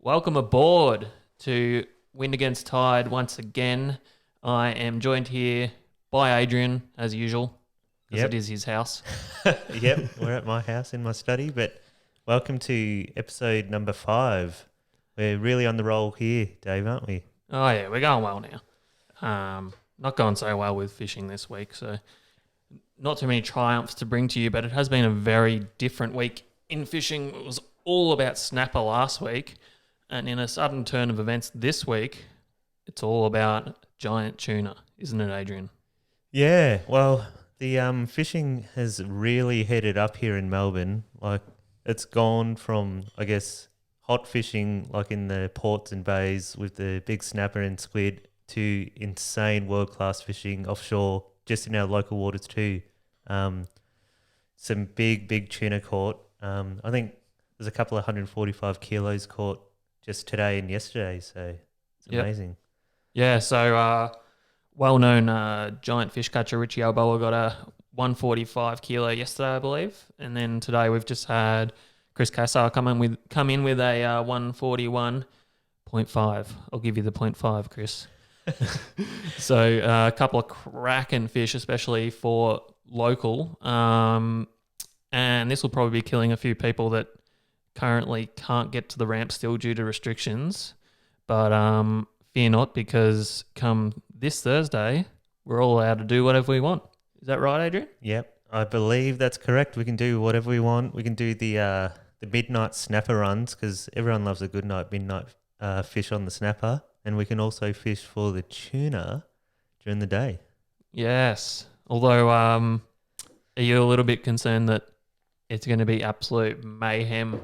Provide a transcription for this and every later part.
Welcome aboard to Wind Against Tide once again. I am joined here by Adrian, as usual, because it is his house. Yep, we're at my house in my study, but welcome to episode number 5. We're really on the roll here, Dave, aren't we? Oh, yeah, we're going well now. Not going so well with fishing this week, so not too many triumphs to bring to you, but it has been a very different week in fishing. It was all about snapper last week. And in a sudden turn of events this week, it's all about giant tuna, isn't it, Adrian? Yeah, well, the fishing has really headed up here in Melbourne. Like, it's gone from, I guess, hot fishing, like in the ports and bays with the big snapper and squid, to insane world-class fishing offshore, just in our local waters too. Some big tuna caught. I think there's a couple of 145 kilos caught just today and yesterday, so it's amazing. Yeah, so well-known giant fish catcher Richie Alboa got a 145 kilo yesterday, I believe, and then today we've just had Chris Cassar come in with a 141.5. I'll give you the 0.5, Chris. So a couple of cracking fish, especially for local, and this will probably be killing a few people that currently can't get to the ramp still due to restrictions, but fear not, because come this Thursday we're all allowed to do whatever we want. Is that right, Adrian? Yep, I believe that's correct. We can do whatever we want. We can do the midnight snapper runs, because everyone loves a good midnight fish on the snapper, and we can also fish for the tuna during the day. Yes, although are you a little bit concerned that it's going to be absolute mayhem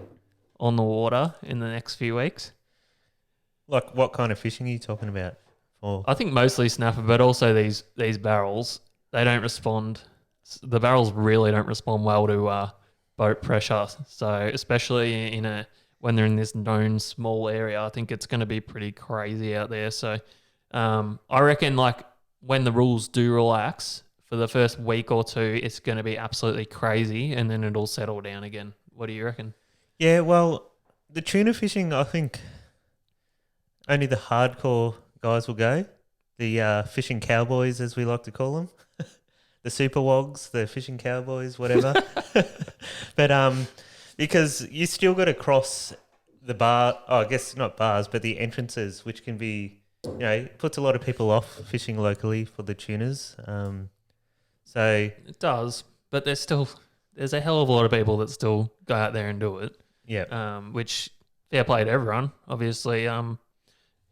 on the water in the next few weeks? Like, what kind of fishing are you talking about? I think mostly snapper, but also these barrels, they don't respond. The barrels really don't respond well to boat pressure. So especially when they're in this known small area, I think it's going to be pretty crazy out there. So I reckon, like, when the rules do relax for the first week or two, it's going to be absolutely crazy, and then it'll settle down again. What do you reckon? Yeah, well, the tuna fishing, I think only the hardcore guys will go. The fishing cowboys, as we like to call them. The super wogs, the fishing cowboys, whatever. But because you still got to cross the bar, I guess not bars, but the entrances, which can be, puts a lot of people off fishing locally for the tunas. So it does, but there's a hell of a lot of people that still go out there and do it. Yeah. Which, fair play to everyone. Obviously,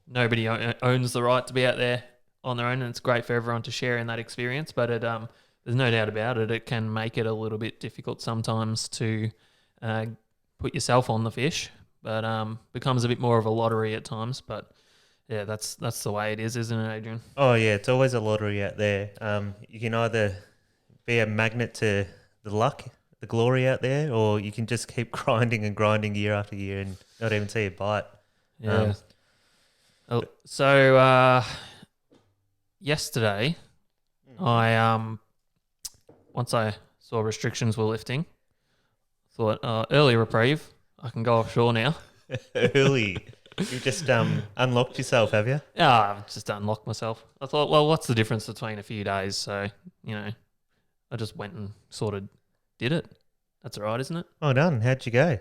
nobody owns the right to be out there on their own, and it's great for everyone to share in that experience. But there's no doubt about it. It can make it a little bit difficult sometimes to put yourself on the fish, but becomes a bit more of a lottery at times. But yeah, that's the way it is, isn't it, Adrian? Oh yeah, it's always a lottery out there. You can either be a magnet to the luck, the glory out there, or you can just keep grinding and grinding year after year and not even see a bite. Yeah. So yesterday, I once I saw restrictions were lifting, thought early reprieve. I can go offshore now. Early. You just unlocked yourself, have you? Yeah, I've just unlocked myself. I thought, well, what's the difference between a few days? So, I just went and sort of did it. That's all right, isn't it? Oh, done. How'd you go?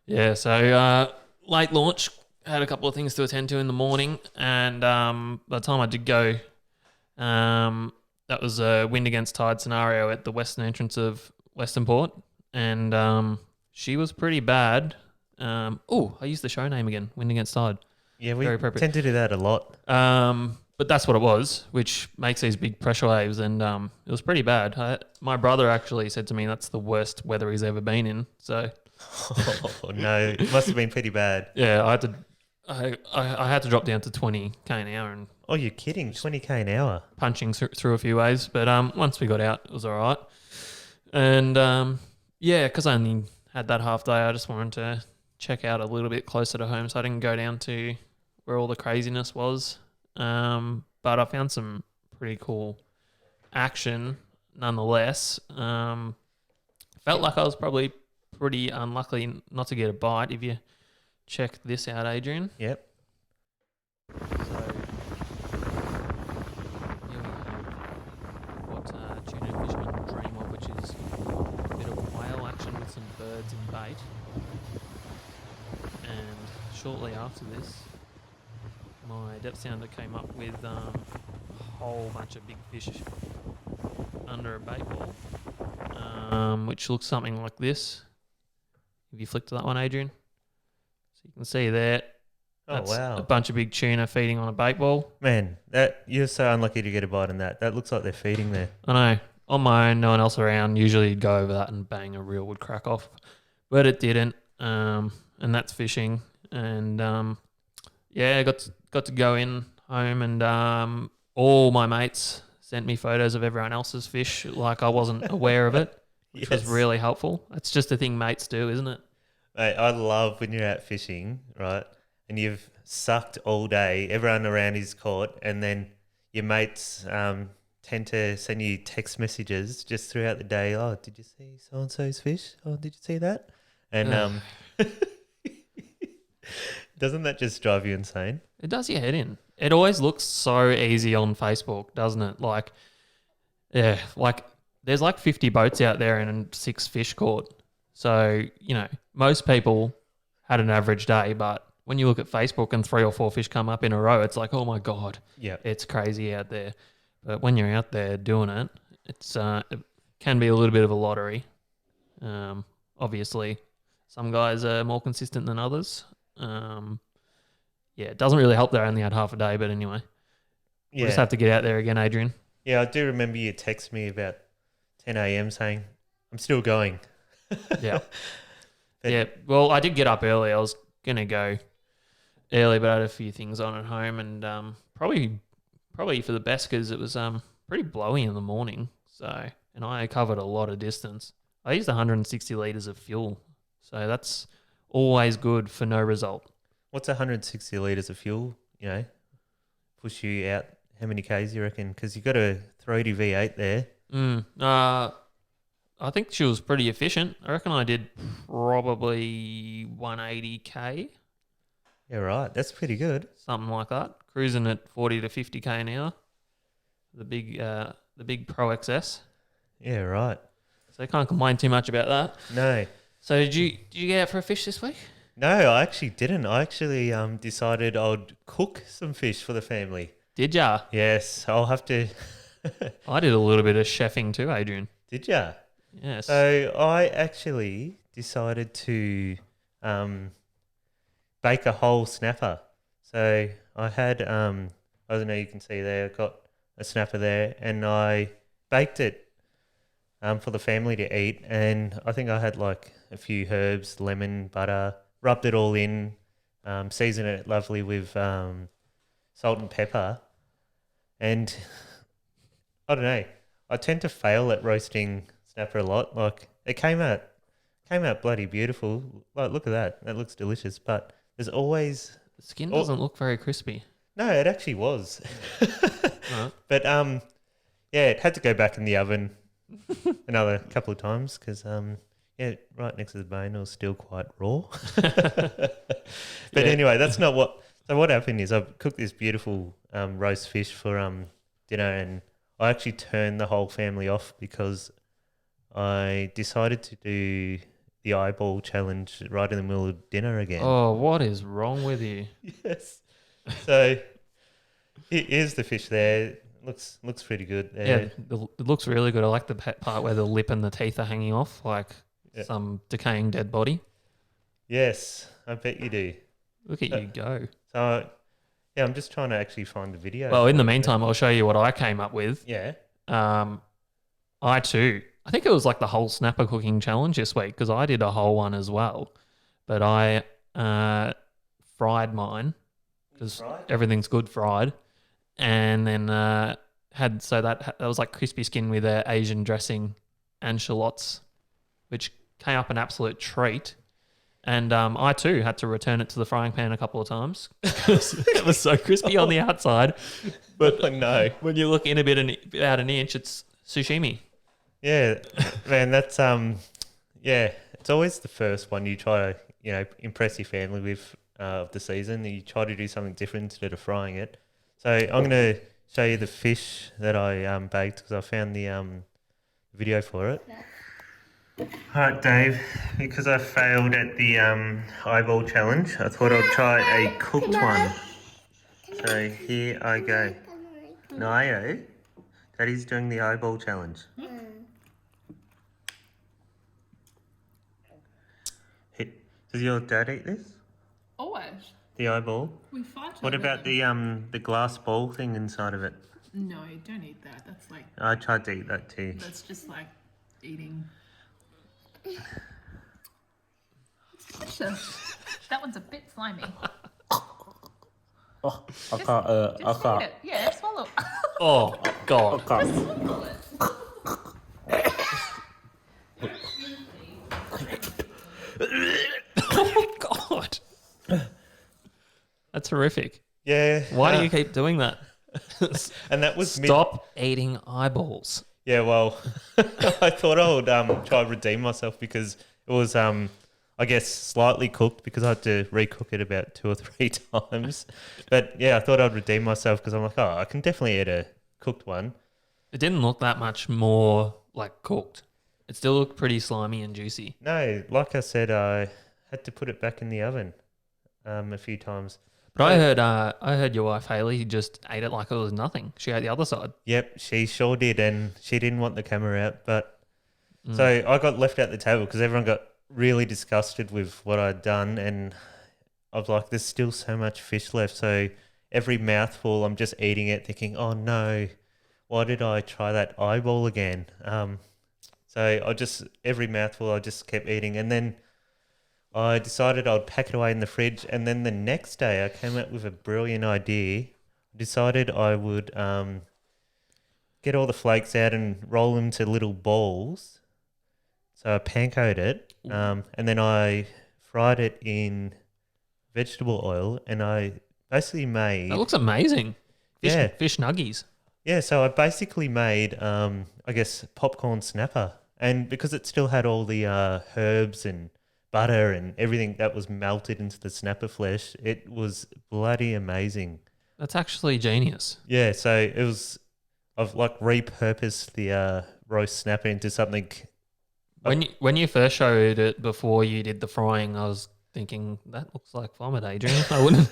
Yeah, so late launch, had a couple of things to attend to in the morning, and by the time I did go, that was a wind against tide scenario at the western entrance of Western Port, and she was pretty bad. I used the show name again, Wind Against Tide. Yeah, we tend to do that a lot. But that's what it was, which makes these big pressure waves, and it was pretty bad. My brother actually said to me that's the worst weather he's ever been in. So, oh no, it must have been pretty bad. Yeah, I had to drop down to 20k an hour, and oh, you're kidding, 20k an hour, punching through a few waves. But once we got out, it was all right. And because I only had that half day, I just wanted to check out a little bit closer to home, so I didn't go down to where all the craziness was. But I found some pretty cool action nonetheless. Felt like I was probably pretty unlucky not to get a bite. If you check this out, Adrian. Yep. So here we have what tuna fishermen dream of, which is a bit of whale action with some birds and bait. And shortly after this, my depth sounder came up with a whole bunch of big fish under a bait ball, which looks something like this. If you flick to that one, Adrian, so you can see there. That's wow. a bunch of big tuna feeding on a bait ball. Man, that you're so unlucky to get a bite on that. That looks like they're feeding there. I know. On my own, no one else around. Usually you'd go over that and bang, a reel would crack off. But it didn't. And that's fishing. And yeah, got to go in home, and all my mates sent me photos of everyone else's fish like I wasn't aware of it, which was really helpful. It's just a thing mates do, isn't it? Mate, I love when you're out fishing, right? And you've sucked all day, everyone around is caught, and then your mates tend to send you text messages just throughout the day. Oh, did you see so-and-so's fish? Oh, did you see that? And doesn't that just drive you insane? It does your head in. It always looks so easy on Facebook, doesn't it? Like, yeah, like there's like 50 boats out there and 6 fish caught. So, you know, most people had an average day, but when you look at Facebook and 3 or 4 fish come up in a row, it's like, oh my God, it's crazy out there. But when you're out there doing it, it can be a little bit of a lottery. Obviously, some guys are more consistent than others. Yeah, it doesn't really help that I only had half a day, but anyway. Yeah. We'll just have to get out there again, Adrian. Yeah, I do remember you text me about 10 a.m. saying, I'm still going. Yeah. Yeah, well, I did get up early. I was going to go early, but I had a few things on at home, and probably for the best because it was pretty blowy in the morning. So, and I covered a lot of distance. I used 160 litres of fuel, so that's always good for no result. What's 160 litres of fuel, you know, push you out? How many Ks you reckon? Because you got a 380 V8 there. I think she was pretty efficient. I reckon I did probably 180K. Yeah, right. That's pretty good. Something like that. Cruising at 40 to 50K an hour. The big Pro XS. Yeah, right. So I can't complain too much about that. No. So did you get out for a fish this week? No, I actually didn't. I actually decided I'd cook some fish for the family. Did ya? Yes, I'll have to. I did a little bit of chefing too, Adrian. Did ya? Yes. So I actually decided to bake a whole snapper. So I had, I don't know, you can see there, I've got a snapper there, and I baked it for the family to eat. And I think I had like a few herbs, lemon, butter, rubbed it all in, seasoned it lovely with salt and pepper. And I don't know, I tend to fail at roasting snapper a lot. Like it came out bloody beautiful. Like look at that. That looks delicious. But there's always the skin doesn't look very crispy. No, it actually was. Right. But yeah, it had to go back in the oven another couple of times because right next to the bone it was still quite raw. But anyway, that's not what. So what happened is I cooked this beautiful roast fish for dinner, and I actually turned the whole family off because I decided to do the eyeball challenge right in the middle of dinner again. Oh, what is wrong with you? Yes. So here's the fish there. Looks pretty good there. Yeah, it looks really good. I like the part where the lip and the teeth are hanging off like some decaying dead body. Yes, I bet you do. Look at you go. So, yeah, I'm just trying to actually find the video. Well, in the meantime, I'll show you what I came up with. Yeah. I think it was like the whole snapper cooking challenge this week because I did a whole one as well. But I fried mine because everything's good fried. And then that was like crispy skin with Asian dressing and shallots, which came up an absolute treat. And I too had to return it to the frying pan a couple of times because it was so crispy on the outside. But no, when you look in about an inch, it's sashimi. Yeah, man, that's it's always the first one you try to impress your family with of the season. You try to do something different instead of frying it. So I'm going to show you the fish that I baked because I found the video for it. All right, Dave, because I failed at the eyeball challenge, I thought I'd try a cooked one. So here I go. Nayo, Daddy's doing the eyeball challenge. Does your dad eat this? Always. The eyeball? We fight What over about them. the glass ball thing inside of it? No, you don't eat that. That's like... I tried to eat that too. That's just like eating... It's delicious. That one's a bit slimy. Oh, I Just- can't. I Just can't. eat it. Yeah, swallow. Oh God. I can't. Swallow it. Oh God. That's horrific. Yeah. Why do you keep doing that? And that was Stop eating eyeballs. Yeah, well, I thought I would try to redeem myself because it was, I guess, slightly cooked because I had to recook it about 2 or 3 times. But yeah, I thought I'd redeem myself because I'm like, oh, I can definitely eat a cooked one. It didn't look that much more like cooked. It still looked pretty slimy and juicy. No, like I said, I had to put it back in the oven a few times. But I heard your wife Haley just ate it like it was nothing. She ate the other side. Yep, she sure did, and she didn't want the camera out. But so I got left at the table because everyone got really disgusted with what I'd done, and I was like, "There's still so much fish left." So every mouthful, I'm just eating it, thinking, "Oh no, why did I try that eyeball again?" So every mouthful, I just kept eating, and then I decided I'd pack it away in the fridge, and then the next day I came up with a brilliant idea. I decided I would get all the flakes out and roll them to little balls. So I pankoed it, and then I fried it in vegetable oil, and I basically made... That looks amazing. Yeah. Fish nuggies. Yeah, so I basically made, I guess, popcorn snapper. And because it still had all the herbs and butter and everything that was melted into the snapper flesh, it was bloody amazing. That's actually genius. Yeah, so it was, I've like repurposed the roast snapper into something. When you first showed it before you did the frying, I was thinking that looks like vomit, Adrian. I wouldn't.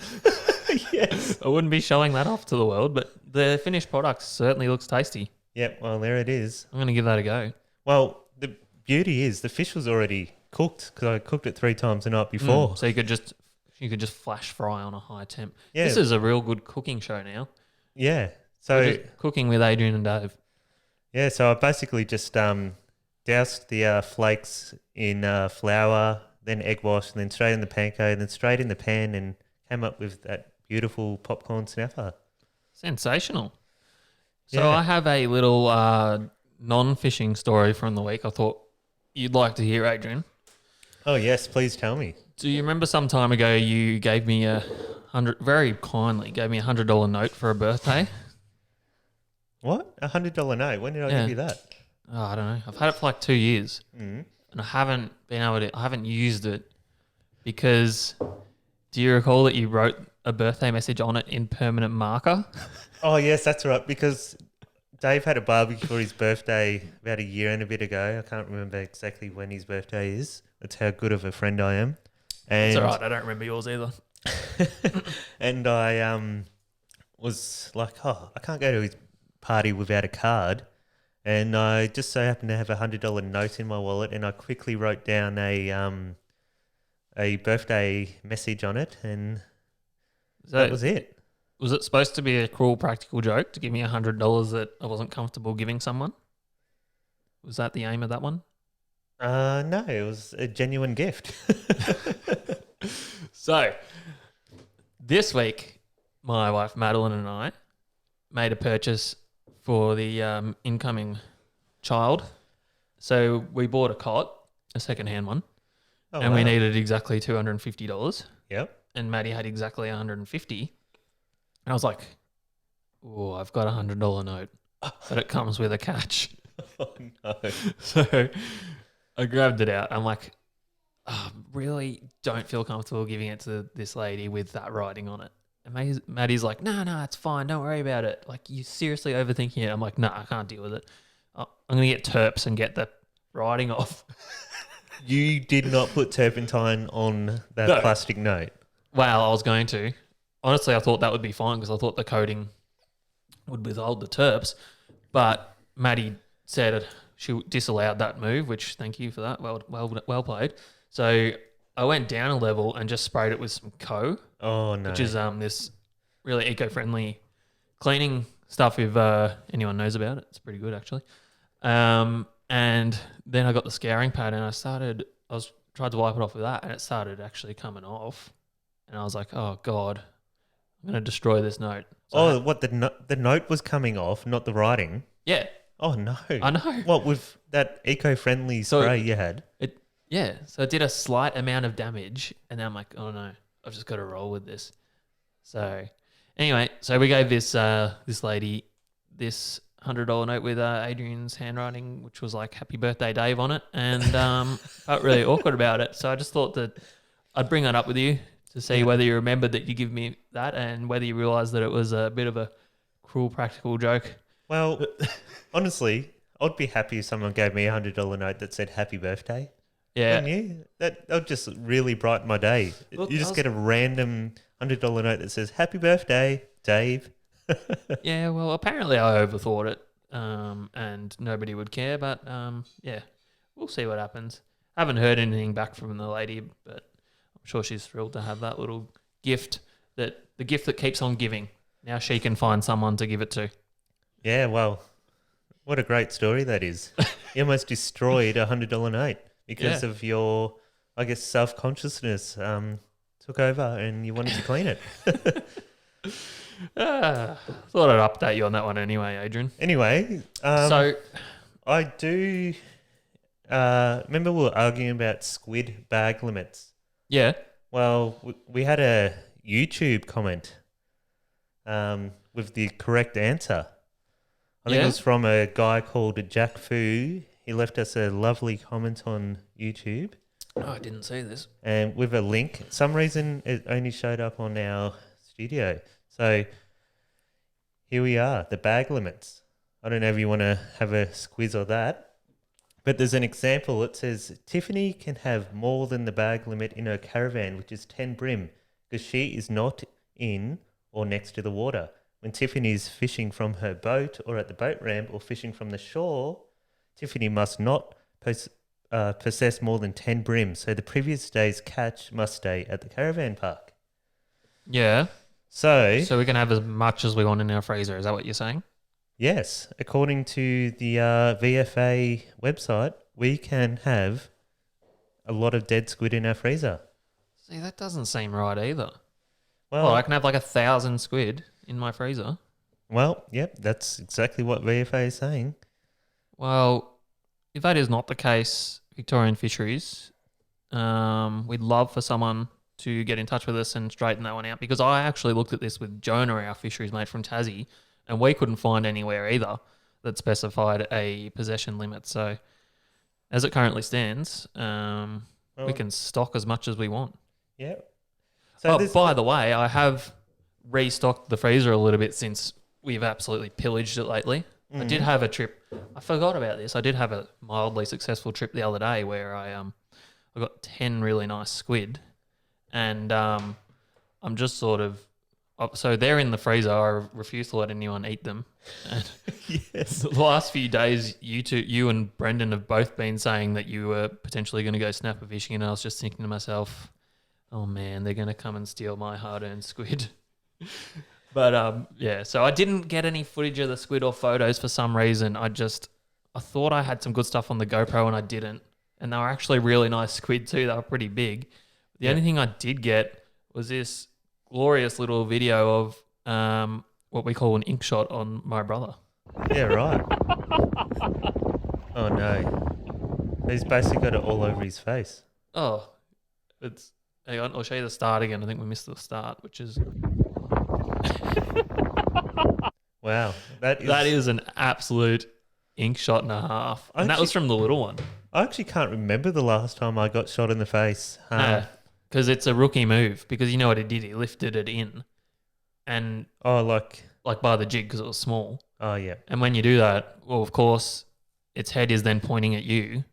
Yes. I wouldn't be showing that off to the world, but the finished product certainly looks tasty. Yep, well, there it is. I'm going to give that a go. Well, the beauty is the fish was already cooked because I cooked it 3 times the night before. So you could just flash fry on a high temp. Yeah. This is a real good cooking show now. Yeah. We're So, just cooking with Adrian and Dave. yeah, so I basically just doused the flakes in flour, then egg wash, and then straight in the panko, then straight in the pan, and came up with that beautiful popcorn snapper. Sensational. So Yeah. I have a little non-fishing story from the week I thought you'd like to hear, Adrian. Oh, yes, please tell me. Do you remember some time ago you gave me very kindly gave me $100 note for a birthday? What? $100 note? When did I Yeah. give you that? Oh, I don't know. I've had it for like 2 years. Mm. And I haven't used it because do you recall that you wrote a birthday message on it in permanent marker? Oh, yes, that's right, because Dave had a barbecue for his birthday about a year and a bit ago. I can't remember exactly when his birthday is. That's how good of a friend I am. And It's all right. I don't remember yours either. and I was like, oh, I can't go to his party without a card. And I just so happened to have a $100 note in my wallet, and I quickly wrote down a birthday message on it, and that was it. Was it supposed to be a cruel practical joke to give me $100 that I wasn't comfortable giving someone? Was that the aim of that one? No, it was a genuine gift. So, this week, my wife Madeline and I made a purchase for the incoming child. So we bought a cot, a second-hand one, Oh, and we wow. needed exactly $250. Yep. And Maddie had exactly $150. And I was like, "Oh, I've got a $100 note, but it comes with a catch." Oh, no. So I grabbed it out. I'm like, really don't feel comfortable giving it to this lady with that writing on it. And Maddie's like, no, it's fine. Don't worry about it. Like, you seriously overthinking it. I'm like, no, I can't deal with it. I'm going to get terps and get the writing off. You did not put turpentine on that No. plastic note. Well, I was going to. Honestly, I thought that would be fine because I thought the coating would withhold the terps. But Maddie said she disallowed that move, which thank you for that. Well played. So I went down a level and just sprayed it with some Oh, no. which is this really eco-friendly cleaning stuff if anyone knows about it. It's pretty good, actually. And then I got the scouring pad and I tried to wipe it off with that and it started actually coming off. And I was like, oh, God, I'm going to destroy this note. So what, the note was coming off, not the writing? yeah, Oh, no. I know. What, with that eco-friendly spray you had? So it did a slight amount of damage, and then I'm like, oh no, I've just got to roll with this. So anyway, so we gave this lady this $100 note with Adrian's handwriting, which was like "Happy Birthday, Dave" on it, and felt really awkward about it. So I just thought that I'd bring that up with you to see whether you remembered that you give me that, and whether you realised that it was a bit of a cruel practical joke. Well, honestly, I'd be happy if someone gave me a $100 note that said "Happy Birthday." Yeah. Wouldn't you? That would just really brighten my day. Well, You just get a random $100 note that says "Happy Birthday, Dave." Yeah, well, apparently I overthought it, and nobody would care. But yeah, we'll see what happens. I haven't heard anything back from the lady, but I'm sure she's thrilled to have that little gift, the gift that keeps on giving. Now she can find someone to give it to. Yeah, well, what a great story that is. You almost destroyed a $100 note because of your, I guess, self-consciousness took over and you wanted to clean it. Thought I'd update you on that one anyway, Adrian. Anyway, So I do remember we were arguing about squid bag limits. yeah, Well, we had a YouTube comment with the correct answer. I think it was from a guy called Jack Fu. He left us a lovely comment on YouTube. oh, I didn't see this. And with a link. For some reason it only showed up on our studio. So here we are, the bag limits. I don't know if you want to have a squiz or that. But there's an example. It says, Tiffany can have more than the bag limit in her caravan, which is 10 brim, because she is not in or next to the water. When Tiffany is fishing from her boat or at the boat ramp or fishing from the shore, Tiffany must not possess more than 10 brim. So the previous day's catch must stay at the caravan park. Yeah. So So we can have as much as we want in our freezer. Is that what you're saying? yes, according to the VFA website, we can have a lot of dead squid in our freezer. See, that doesn't seem right either. Well, Well, I can have like 1,000 squid in my freezer. yep, that's exactly what VFA is saying. Well, if that is not the case, Victorian Fisheries, we'd love for someone to get in touch with us and straighten that one out, because I actually looked at this with Jonah, our fisheries mate from Tassie, and we couldn't find anywhere either that specified a possession limit. So as it currently stands, we can stock as much as we want. Yeah. So Oh, by the way, I have restocked the freezer a little bit since we've absolutely pillaged it lately. I did have a trip. I forgot about this. I did have a mildly successful trip the other day where I got 10 really nice squid, and I'm just sort of so they're in the freezer. I refuse to let anyone eat them. And yes. the last few days, you and Brendan have both been saying that you were potentially going to go snapper fishing, and I was just thinking to myself, oh man, they're going to come and steal my hard-earned squid. But yeah, so I didn't get any footage of the squid or photos for some reason. I thought I had some good stuff on the GoPro and I didn't. And they were actually really nice squid too. They were pretty big. The only thing I did get was this glorious little video of what we call an ink shot on my brother. Yeah, right. Oh no. He's basically got it all over his face. Oh, hang on, I'll show you the start again. I think we missed the start, which is... Wow. That That is an absolute ink shot and a half. And that was from the little one. I actually can't remember the last time I got shot in the face. Because it's a rookie move. Because you know what he did? He lifted it in, and like by the jig because it was small. Oh yeah. And when you do that, well, of course, its head is then pointing at you,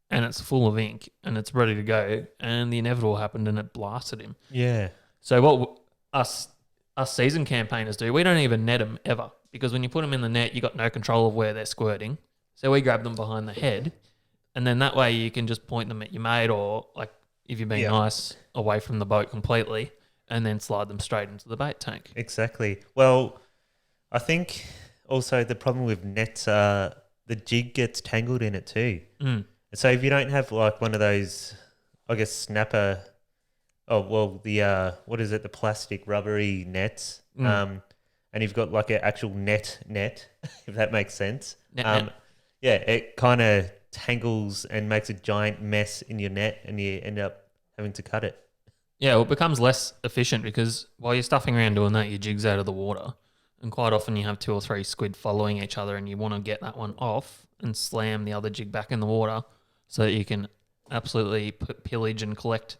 and it's full of ink, and it's ready to go. And the inevitable happened, and it blasted him. Yeah. So what us season campaigners do, we don't even net them ever, because when you put them in the net, you got no control of where they're squirting. So we grab them behind the head, and then that way you can just point them at your mate, or like if you're being nice, away from the boat completely, and then slide them straight into the bait tank. Exactly. Well, I think also the problem with nets, the jig gets tangled in it too. So if you don't have like one of those, I guess, snapper, what is it, the plastic rubbery nets, and you've got like an actual net, if that makes sense. Net. Yeah, it kind of tangles and makes a giant mess in your net, and you end up having to cut it. Yeah, well, it becomes less efficient because while you're stuffing around doing that, your jig's out of the water. And quite often you have 2 or 3 squid following each other, and you want to get that one off and slam the other jig back in the water so that you can absolutely pillage and collect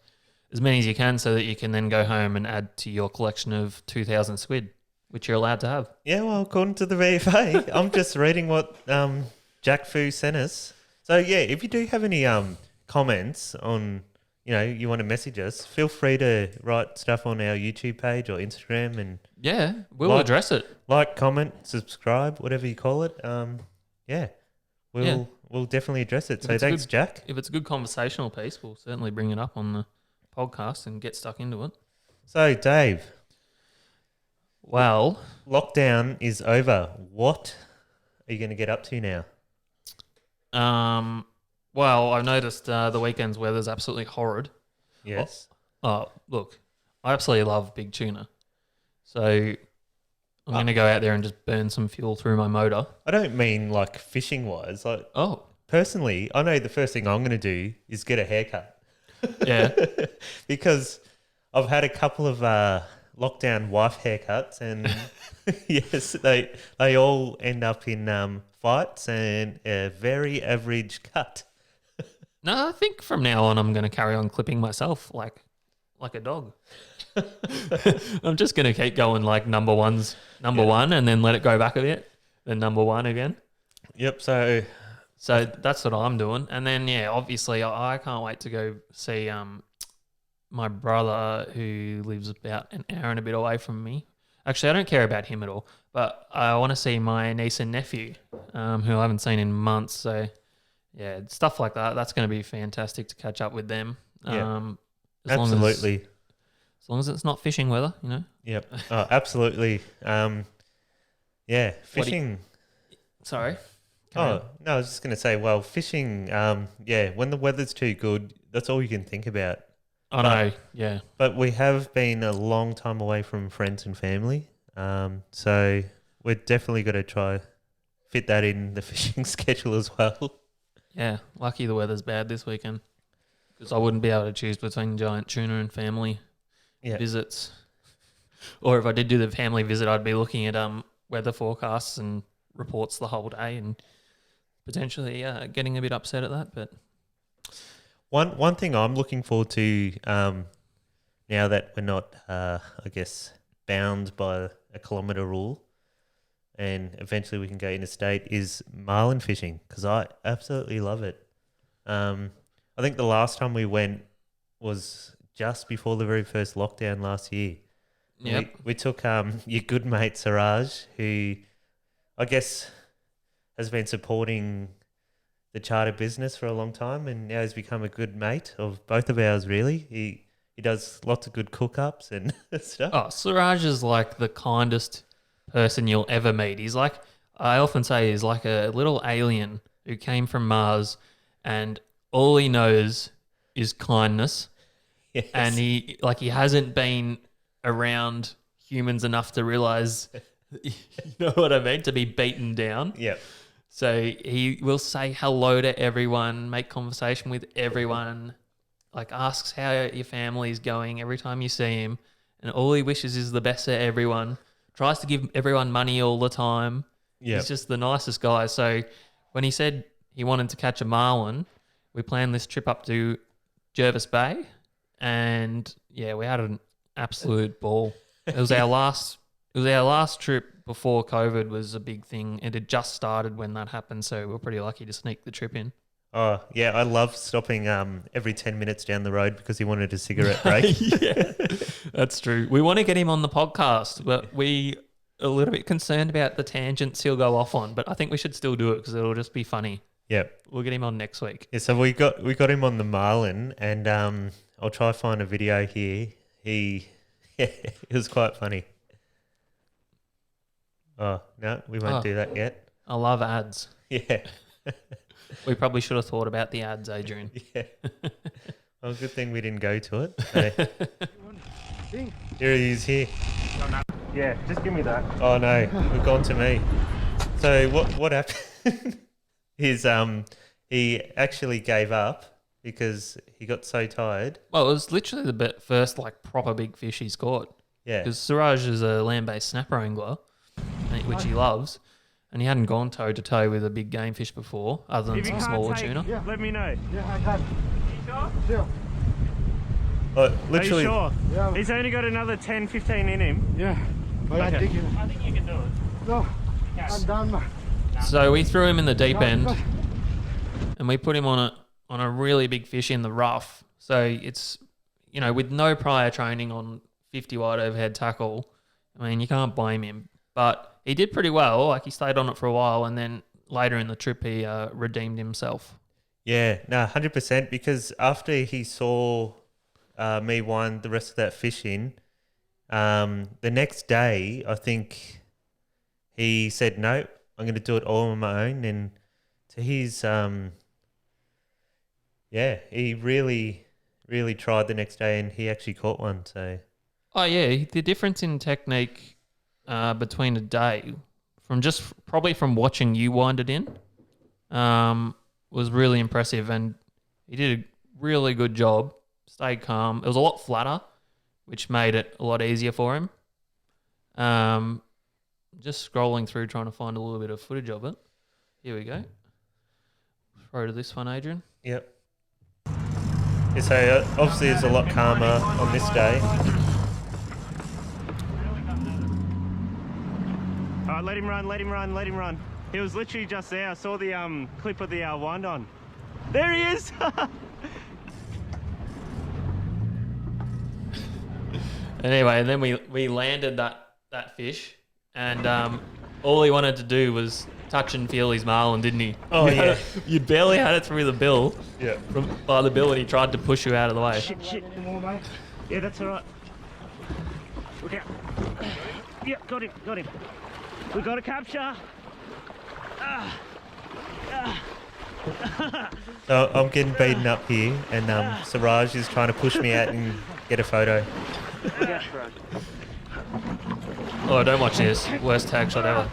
as many as you can, so that you can then go home and add to your collection of 2,000 squid, which you're allowed to have. Yeah, well, according to the VFA, I'm just reading what Jack Fu sent us. So, yeah, if you do have any comments on, you want to message us, feel free to write stuff on our YouTube page or Instagram, and yeah, we'll address it. Like, comment, subscribe, whatever you call it. We'll definitely address it. So thanks, Jack. If it's a good conversational piece, we'll certainly bring it up on the podcast and get stuck into it. So, Dave. Well, lockdown is over. What are you going to get up to now? Well, I've noticed the weekend's weather's absolutely horrid. Yes. Oh, look, I absolutely love big tuna. So I'm going to go out there and just burn some fuel through my motor. I don't mean like fishing wise. Personally, I know the first thing I'm going to do is get a haircut. Yeah. Because I've had a couple of lockdown wife haircuts, and yes, they all end up in fights and a very average cut. No, I think from now on I'm going to carry on clipping myself like a dog. I'm just going to keep going like number one, and then let it go back a bit, then number one again. Yep. So that's what I'm doing. And then, yeah, obviously I can't wait to go see my brother, who lives about an hour and a bit away from me. Actually, I don't care about him at all, but I want to see my niece and nephew, who I haven't seen in months. So, yeah, stuff like that. That's going to be fantastic to catch up with them. Yeah. Absolutely. As long as it's not fishing weather, Yep. Oh, absolutely. Yeah, fishing. Sorry. No, I was just going to say, well, fishing, when the weather's too good, that's all you can think about. I know, yeah. But we have been a long time away from friends and family, so we're definitely going to try fit that in the fishing schedule as well. Yeah, lucky the weather's bad this weekend, because I wouldn't be able to choose between giant tuna and family visits. Or if I did do the family visit, I'd be looking at weather forecasts and reports the whole day, and potentially getting a bit upset at that. But one thing I'm looking forward to now that we're not, bound by a kilometre rule, and eventually we can go interstate, is marlin fishing, because I absolutely love it. I think the last time we went was just before the very first lockdown last year. Yep. We took your good mate Siraj, who I guess has been supporting the charter business for a long time, and now he's become a good mate of both of ours, really. He does lots of good cook-ups and stuff. Oh, Siraj is like the kindest person you'll ever meet. He's like, I often say, he's like a little alien who came from Mars, and all he knows is kindness. Yes. And he hasn't been around humans enough to realize, you know what I mean, to be beaten down. Yep. So he will say hello to everyone, make conversation with everyone, like asks how your family's going every time you see him, and all he wishes is the best for everyone. Tries to give everyone money all the time. Yep. He's just the nicest guy. So when he said he wanted to catch a marlin, we planned this trip up to Jervis Bay, and yeah, we had an absolute ball. It was our last. It was our last trip before COVID was a big thing. It had just started when that happened, so we were pretty lucky to sneak the trip in. Oh, yeah, I love stopping every 10 minutes down the road because he wanted a cigarette break. Yeah, that's true. We want to get him on the podcast, but we are a little bit concerned about the tangents he'll go off on, but I think we should still do it because it'll just be funny. Yep. We'll get him on next week. Yeah, so we got him on the marlin, and I'll try to find a video here. It was quite funny. Oh, no, we won't do that yet. I love ads. Yeah. We probably should have thought about the ads, Adrian. Yeah. Well, good thing we didn't go to it. So. Here he is here. Yeah, just give me that. Oh, no, we've gone to me. So what happened is he actually gave up because he got so tired. Well, it was literally the first like proper big fish he's caught. Yeah. Because Suraj is a land-based snapper angler, which he loves, and he hadn't gone toe-to-toe with a big game fish before, other than some smaller tuna. Yeah. Let me know. Yeah, I can. Sure? Sure. Literally. Are you sure? Yeah. He's only got another 10, 15 in him. Yeah. But Okay. I think I think you can do it. no, Yes. I'm done. So we threw him in the deep end, and we put him on a really big fish in the rough. So it's, with no prior training on 50 wide overhead tackle, I mean, you can't blame him. But he did pretty well. Like, he stayed on it for a while, and then later in the trip, he redeemed himself. Yeah, no, 100%. Because after he saw me wind the rest of that fish in, the next day, I think he said, no, I'm going to do it all on my own. And to his, he really, really tried the next day, and he actually caught one. So, Oh, yeah. The difference in technique between a day probably from watching you wind it in was really impressive, and he did a really good job. Stayed calm. It was a lot flatter, which made it a lot easier for him. Just scrolling through trying to find a little bit of footage of it. Here we go. Throw to this one, Adrian. yep. Yeah, so obviously it's a lot calmer on this day. All right, let him run. He was literally just there. I saw the clip of the wind on. There he is. Anyway, and then we landed that fish, and all he wanted to do was touch and feel his marlin, didn't he? Oh, yeah. You barely had it through the bill. Yeah. By the bill, and he tried to push you out of the way. Shit. Yeah, that's all right. Look out. Yep, got him. We got a capture. So I'm getting beaten up here, and Suraj is trying to push me out and get a photo. Oh, don't watch this. Worst tag shot ever.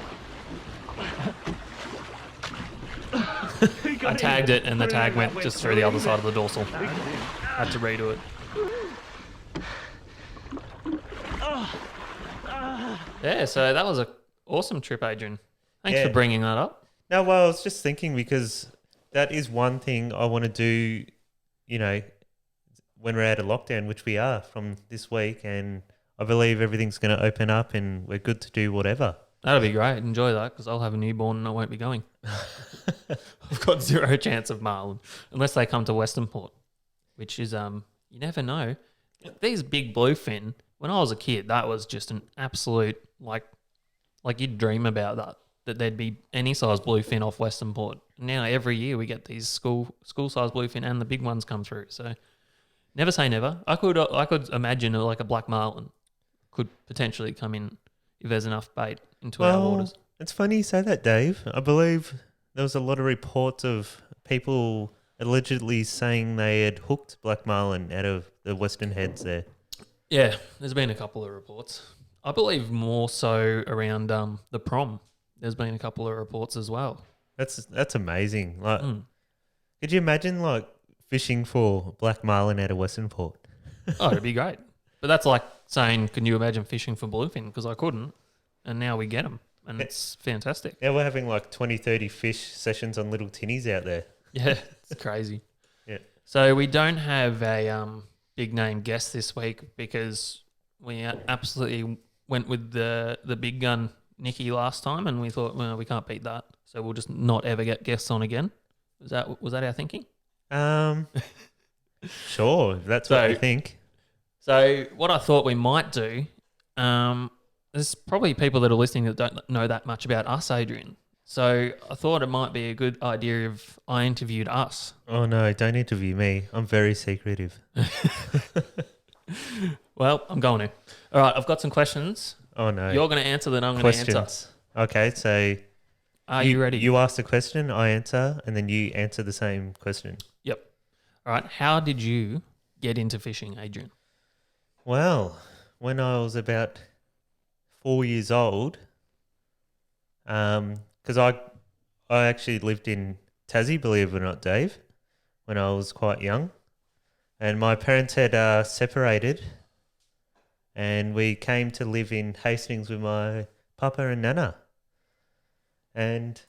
I tagged it, and the tag went just through the other side of the dorsal. Had to redo it. Yeah, so that was an awesome trip, Adrian. Thanks Yeah. for bringing that up. No, well, I was just thinking because that is one thing I want to do, when we're out of lockdown, which we are from this week, and I believe everything's going to open up and we're good to do whatever. That'll be great. Enjoy that, because I'll have a newborn and I won't be going. I've got zero chance of marlin unless they come to Western Port, which is you never know. These big bluefin, when I was a kid, that was just an absolute like you'd dream about that there'd be any size bluefin off Western Port. Now every year we get these school size bluefin and the big ones come through. So never say never. I could imagine like a black marlin could potentially come in if there's enough bait into our waters. It's funny you say that, Dave. I believe there was a lot of reports of people allegedly saying they had hooked black marlin out of the western heads there. Yeah, there's been a couple of reports. I believe more so around the prom. There's been a couple of reports as well. That's amazing. Like, could you imagine like fishing for black marlin out of Western Port? Oh, it'd be great. But that's like saying, can you imagine fishing for bluefin? Because I couldn't, and now we get them, and it's fantastic. Now we're having like 20, 30 fish sessions on little tinnies out there. Yeah, it's crazy. Yeah. So we don't have a big name guest this week because we absolutely went with the big gun Nikki last time, and we thought, well, we can't beat that, so we'll just not ever get guests on again. Was that our thinking? Sure, if that's what you think. So what I thought we might do, there's probably people that are listening that don't know that much about us, Adrian. So I thought it might be a good idea if I interviewed us. Oh no, don't interview me. I'm very secretive. Well, I'm going to. All right, I've got some questions. Oh no. You're going to answer, then I'm going to answer. Questions. Okay, so Are you ready? You ask the question, I answer, and then you answer the same question. Yep. All right. How did you get into fishing, Adrian? Well, when I was about 4 years old, because I actually lived in Tassie, believe it or not, Dave, when I was quite young, and my parents had separated, and we came to live in Hastings with my papa and nana. And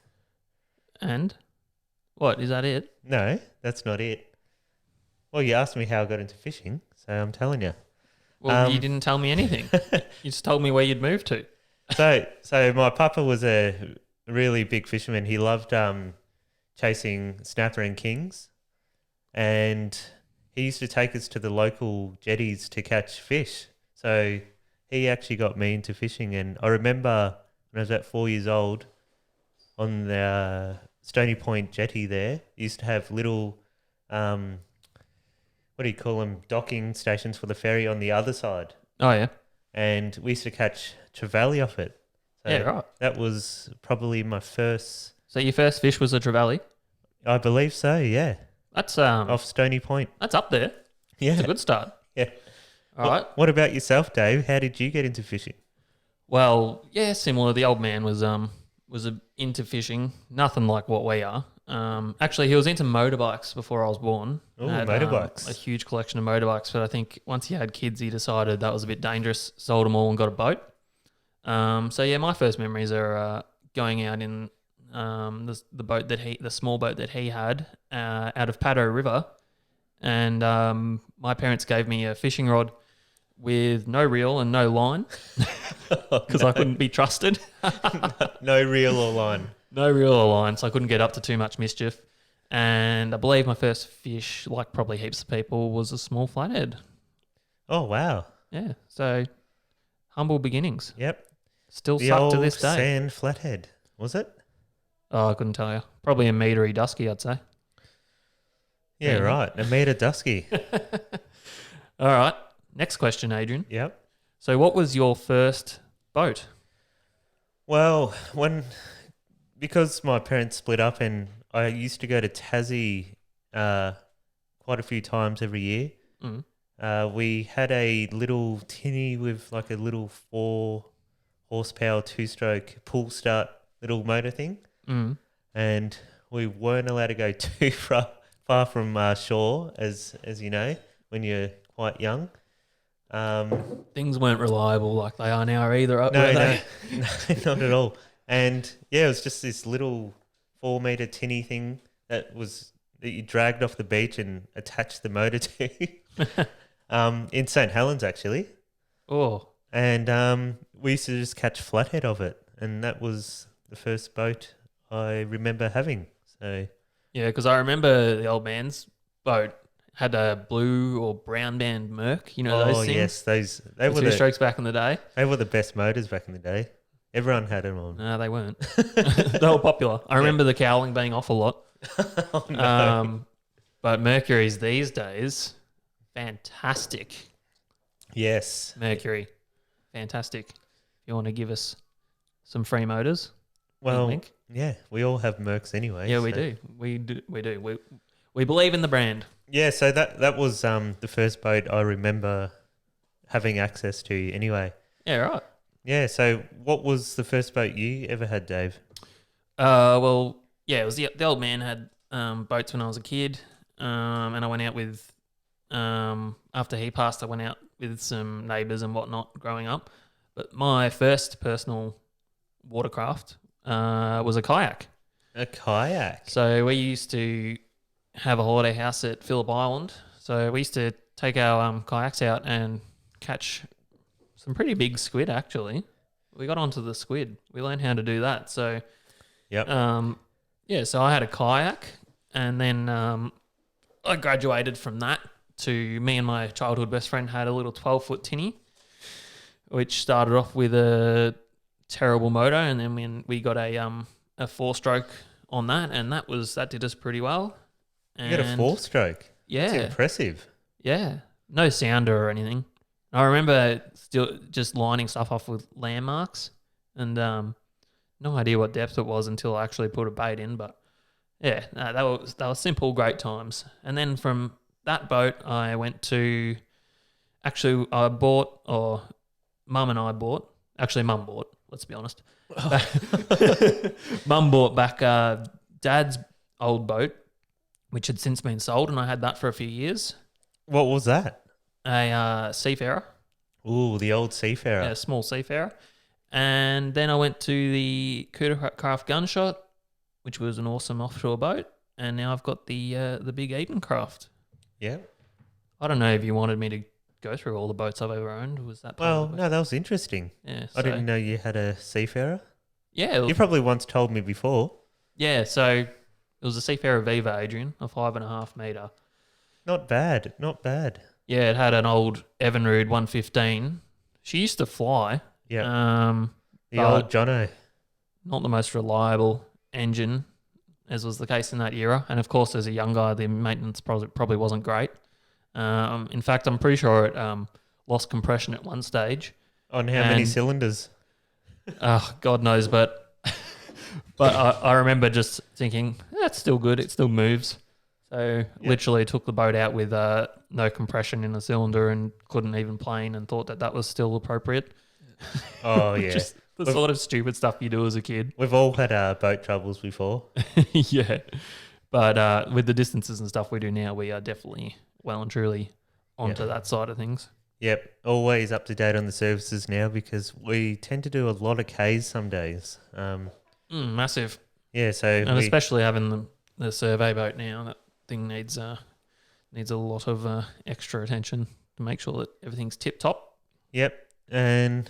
What, is that it? no, that's not it. Well, you asked me how I got into fishing, so I'm telling you. Well, you didn't tell me anything. You just told me where you'd moved to. So my papa was a really big fisherman. He loved chasing snapper and kings, and he used to take us to the local jetties to catch fish. So he actually got me into fishing, and I remember when I was about 4 years old, on the Stony Point jetty there, used to have little, what do you call them, docking stations for the ferry on the other side. Oh, yeah. And we used to catch trevally off it. So Yeah, right. that was probably my first, So your first fish was a trevally? I believe so, yeah. That's Off Stony Point. that's up there. Yeah. It's a good start. Yeah. All right. What about yourself, Dave? How did you get into fishing? Well, yeah, similar. The old man was into fishing. Nothing like what we are. Actually, he was into motorbikes before I was born. Ooh, Had, motorbikes. a huge collection of motorbikes, but I think once he had kids, he decided that was a bit dangerous. Sold them all and got a boat. So yeah, my first memories are going out in the small boat that he had out of Paddo River, and my parents gave me a fishing rod with no reel and no line because I couldn't be trusted. No reel or line. No reel or line, so I couldn't get up to too much mischief. And I believe my first fish, like probably heaps of people, was a small flathead. Oh, wow. Yeah, so humble beginnings. Yep. Still The suck old to this day. sand flathead, was it? Oh, I couldn't tell you. Probably a metery dusky, I'd say. Yeah, Yeah. right. A meter dusky. All right. Next question, Adrian. Yep. So what was your first boat? Well, because my parents split up and I used to go to Tassie quite a few times every year, we had a little tinny with like a little 4 horsepower 2-stroke pull start little motor thing. And we weren't allowed to go too far from shore, as you know, when you're quite young. Things weren't reliable like they are now either, were they? No, not at all. And yeah, it was just this little 4-meter tinny thing that you dragged off the beach and attached the motor to. In St. Helens, actually. Oh, And we used to just catch flathead of it, and that was the first boat I remember having. So yeah, because I remember the old man's boat had a blue or brown band Merc. You know those things? yes, they were Two strokes back in the day. they were the best motors back in the day. Everyone had them on. No, they weren't. They were popular. I remember the cowling being off a lot. Oh, no. But Mercury's these days, fantastic. Yes. Mercury, fantastic. If you want to give us some free motors, Well, wink. yeah, we all have Mercs anyway. Yeah, so. we do. We do. We believe in the brand. Yeah, so that was the first boat I remember having access to anyway. Yeah, right. Yeah, so what was the first boat you ever had, Dave? Well, yeah, it was the old man had boats when I was a kid, and I went out with after he passed. I went out with some neighbours and whatnot growing up. But my first personal watercraft was a kayak. A kayak. So we used to have a holiday house at Phillip Island. So we used to take our kayaks out and catch some pretty big squid, actually. We got onto the squid. We learned how to do that. So, Yep. so I had a kayak, and then I graduated from that to me and my childhood best friend had a little 12-foot tinny, which started off with a terrible motor, and then when we got a 4-stroke on that, and that did us pretty well. You got a 4-stroke. Yeah. It's impressive. Yeah. No sounder or anything. I remember still just lining stuff off with landmarks, and no idea what depth it was until I actually put a bait in. But yeah, that was simple, great times. And then from that boat, I went to Mum and I bought. Actually, Mum bought. Let's be honest. Mum bought back Dad's old boat, which had since been sold, and I had that for a few years. What was that? A seafarer. Ooh, the old seafarer. Yeah, a small seafarer. And then I went to the Craft Gunshot, which was an awesome offshore boat. And now I've got the big Eden Craft. Yeah. I don't know if you wanted me to go through all the boats I've ever owned. Was that part Well, of it? no, that was interesting. Yeah, I didn't know you had a seafarer. Yeah. You probably once told me before. Yeah, so it was a Seafarer Viva, Adrian, a 5.5 metre. Not bad. Not bad. Yeah, it had an old Evinrude 115. She used to fly. Yeah. The but old Jono. not the most reliable engine, as was the case in that era. And of course, as a young guy, the maintenance probably wasn't great. In fact, I'm pretty sure it lost compression at one stage. On how many cylinders? God knows, but I remember just thinking, that's still good. It still moves. So literally took the boat out with no compression in the cylinder and couldn't even plane, and thought that was still appropriate. Oh, yeah. Just the sort of stupid stuff you do as a kid. We've all had boat troubles before. Yeah. But with the distances and stuff we do now, we are definitely well and truly onto that side of things. Yep. Always up to date on the services now because we tend to do a lot of Ks some days. Massive. Yeah, so... And especially having the survey boat now, that thing needs a lot of extra attention to make sure that everything's tip-top. Yep. And...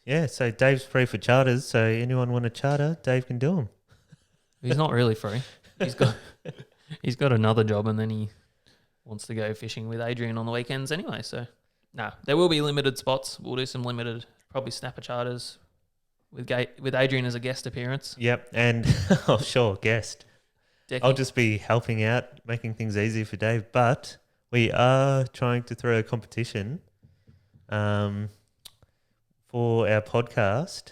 yeah, so Dave's free for charters, so anyone want a charter, Dave can do them. He's not really free. He's got another job, and then he wants to go fishing with Adrian on the weekends anyway. So, no, there will be limited spots. We'll do some limited, probably snapper charters with Adrian as a guest appearance. Yep, and Offshore guest. Decky. I'll just be helping out, making things easy for Dave. But we are trying to throw a competition for our podcast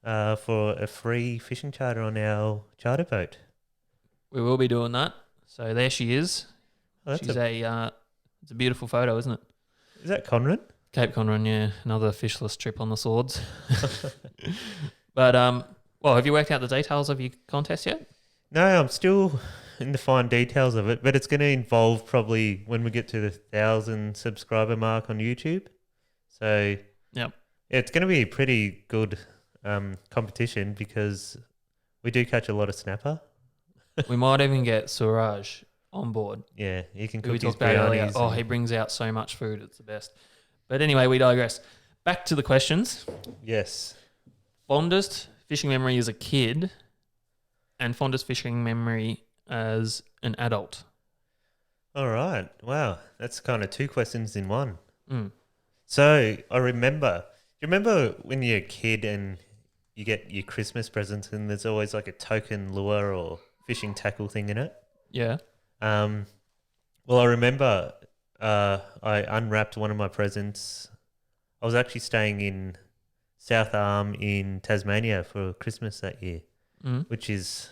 for a free fishing charter on our charter boat. We will be doing that. So there she is. Oh, that's She's it's a beautiful photo, isn't it? Is that Conran? Cape Conran, yeah. Another fishless trip on the swords. But, have you worked out the details of your contest yet? No, I'm still in the fine details of it, but it's going to involve probably when we get to the 1,000 subscriber mark on YouTube. So Yep. it's going to be a pretty good competition because we do catch a lot of snapper. We might even get Suraj on board. Yeah, you can We cook his talked about earlier. brownies. Oh, he brings out so much food. It's the best. But anyway, we digress. Back to the questions. Yes. Fondest fishing memory as a kid and fondest fishing memory as an adult. All right. Wow. That's kind of 2 questions in one. Mm. So I remember, do you remember when you're a kid and you get your Christmas presents and there's always like a token lure or fishing tackle thing in it? Yeah. Well, I remember I unwrapped one of my presents. I was actually staying in South Arm in Tasmania for Christmas that year, which is,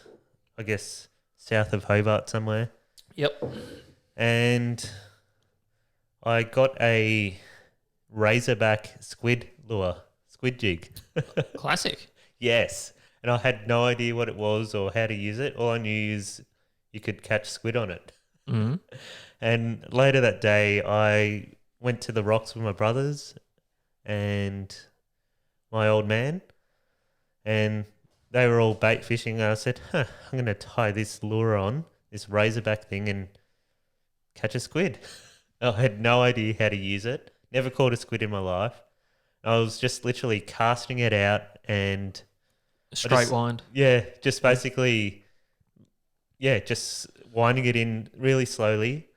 I guess, south of Hobart somewhere. Yep. And I got a razorback squid lure, squid jig. Classic. Yes. And I had no idea what it was or how to use it. All I knew is you could catch squid on it. Mm-hmm. And later that day, I went to the rocks with my brothers and my old man, and they were all bait fishing. And I said, I'm going to tie this lure on, this razorback thing and catch a squid. I had no idea how to use it. Never caught a squid in my life. I was just literally casting it out and Straight wind. just basically, just winding it in really slowly.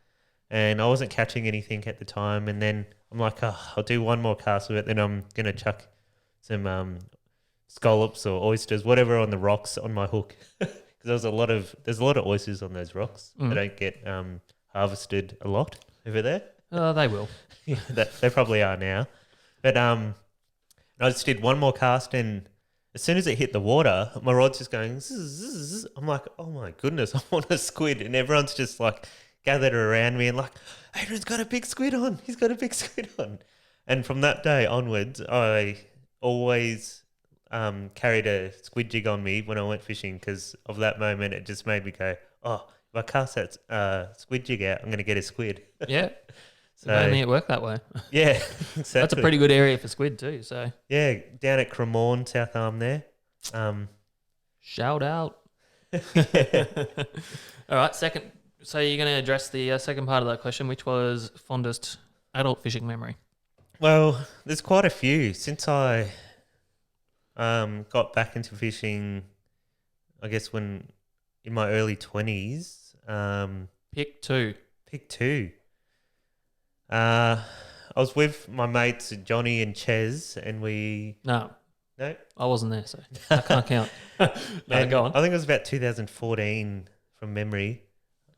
And I wasn't catching anything at the time. And then I'm like, I'll do one more cast with it. Then I'm going to chuck some scallops or oysters, whatever on the rocks on my hook. Because there's a lot of oysters on those rocks. They don't get harvested a lot over there. They will. Yeah, they probably are now. But I just did one more cast, and as soon as it hit the water, my rod's just going zzz, zzz, zzz. I'm like, oh my goodness, I want a squid. And everyone's just like gathered around me and like, Adrian's got a big squid on. He's got a big squid on. And from that day onwards, I always carried a squid jig on me when I went fishing, because of that moment, it just made me go, oh, if I cast that squid jig out, I'm going to get a squid. Yeah. So, If only it worked that way. yeah, exactly. That's a pretty good area for squid too. So Yeah, down at Cremorne, South Arm there. shout out. All right, second. So you're going to address the second part of that question, which was fondest adult fishing memory. Well, there's quite a few. Since I got back into fishing, I guess when in my early 20s. Pick two. Pick two. I was with my mates Johnny and Ches, and No, no, I wasn't there, so I can't count. No, and go on. I think it was about 2014 from memory.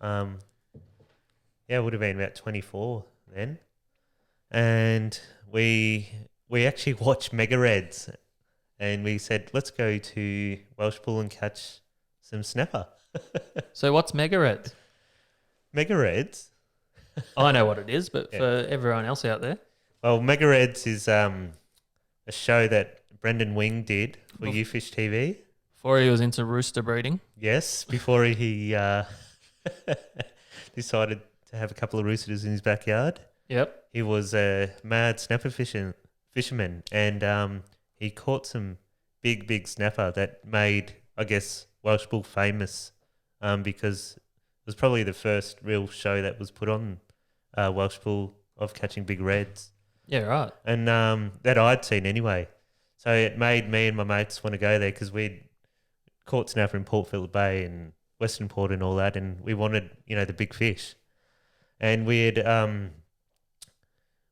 It would have been about 24 then, and we actually watched Mega Reds, and we said let's go to Welsh Pool and catch some snapper. So what's Mega Reds? Mega Reds. I know what it is, but Yeah. for everyone else out there, Well, Mega Reds is a show that Brendan Wing did for Oh. YouFish TV. before he was into rooster breeding. Yes, before he decided to have a couple of roosters in his backyard. Yep. He was a mad snapper fisherman, and he caught some big snapper that made, I guess, Welsh Bull famous, because it was probably the first real show that was put on Welsh Bull of catching big reds, Yeah, right. and that I'd seen anyway. So it made me and my mates want to go there because we'd caught snapper in Port Phillip Bay and Western Port and all that, and we wanted, the big fish. And we